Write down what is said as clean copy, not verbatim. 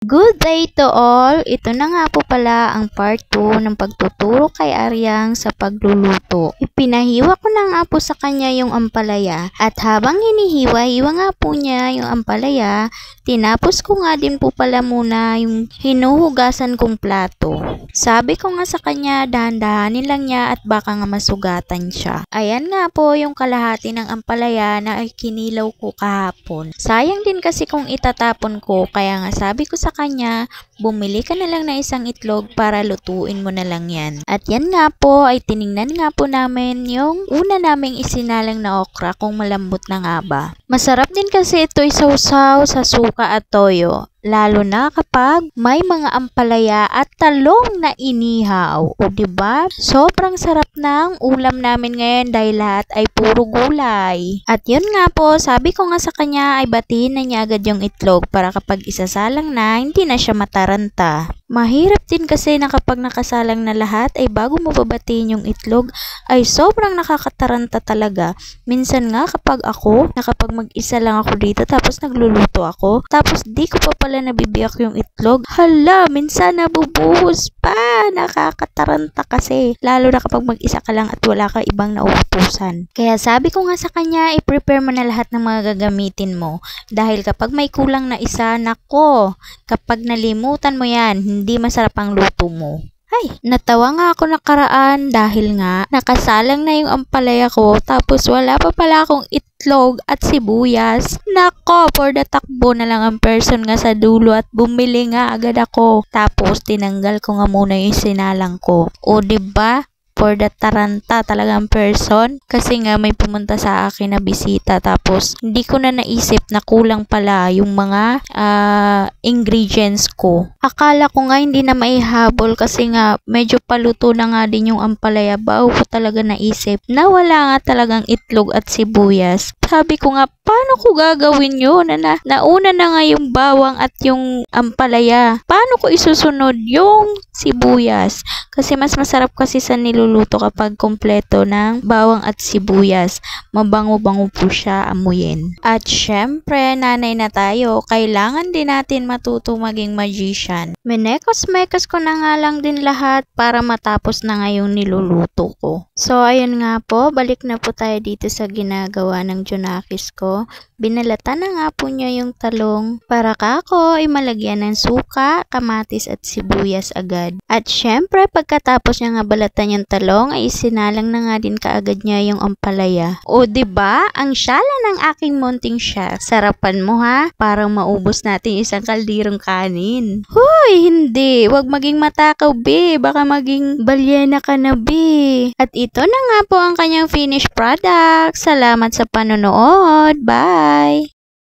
Good day to all! Ito na nga po pala ang part 2 ng pagtuturo kay Aryang sa pagluluto. Ipinahiwa ko na nga po sa kanya yung ampalaya at habang hinihiwa-hiwa nga po niya yung ampalaya, tinapos ko nga din po pala muna yung hinuhugasan kong plato. Sabi ko nga sa kanya, dahan-dahanin lang niya at baka nga masugatan siya. Ayan nga po yung kalahati ng ampalaya na kinilaw ko kahapon. Sayang din kasi kung itatapon ko, kaya nga sabi ko sa kanya, bumili ka na lang na isang itlog para lutuin mo na lang yan. At yan nga po ay tiningnan nga po namin yung una naming isinalang na okra kung malambot na nga ba. Masarap din kasi ito isawsaw sa suka at toyo. Lalo na kapag may mga ampalaya at talong na inihaw. O diba? Sobrang sarap ng ulam namin ngayon dahil lahat ay puro gulay. At yun nga po, sabi ko nga sa kanya ay batiin na niya agad yung itlog para kapag isasalang na, hindi na siya mataranta. Mahirap din kasi na kapag nakasalang na lahat ay bago mo babatiin yung itlog ay sobrang nakakataranta talaga. Minsan nga kapag mag-isa lang ako dito tapos nagluluto ako, tapos di ko pa pala nabibiyak yung itlog. Hala, minsan nabubuhos pa. Nakakataranta kasi. Lalo na kapag mag-isa ka lang at wala ka ibang nauutusan. Kaya sabi ko nga sa kanya, i-prepare mo na lahat ng mga gagamitin mo. Dahil kapag may kulang na isa, nako, kapag nalimutan mo yan, hindi masarap ang luto mo. Ay, natawa nga ako nakaraan dahil nga nakasalang na yung ampalaya ko tapos wala pa pala akong itlog at sibuyas. Nako, for the takbo na lang ang person nga sa dulo at bumili nga agad ako. Tapos tinanggal ko nga muna yung sinalang ko. O diba? For the taranta talagang person kasi nga may pumunta sa akin na bisita tapos hindi ko na naisip na kulang pala yung mga ingredients ko. Akala ko nga hindi na maihabol kasi nga medyo paluto na nga din yung ampalaya. Bago ko talaga naisip na wala nga talagang itlog at sibuyas. Sabi ko nga, paano ko gagawin yun? Nauna na nga yung bawang at yung ampalaya. Paano ko isusunod yung sibuyas? Kasi mas masarap kasi sa niluluto kapag kompleto ng bawang at sibuyas. Mabango-bango po siya amuyin. At syempre, nanay na tayo, kailangan din natin matuto maging magician. Minekos-mekos ko na nga lang din lahat para matapos na nga yung niluluto ko. So, ayun nga po, balik na po tayo dito sa ginagawa ng Junakis ko. Binalatan na nga po niya yung talong para kako imalagyan ng suka, kamatis at sibuyas agad. At syempre, pagkatapos niya nga balatan yung talong, ay isinalang na nga din kaagad niya yung ampalaya. O diba? Ang syala ng aking munting chef. Sarapan mo ha? Parang maubos natin isang kaldirong kanin. Hoy, hindi. Huwag maging matakaw, be. Baka maging balyena ka na, be. At ito na nga po ang kanyang finished product. Salamat sa panonood. Bye!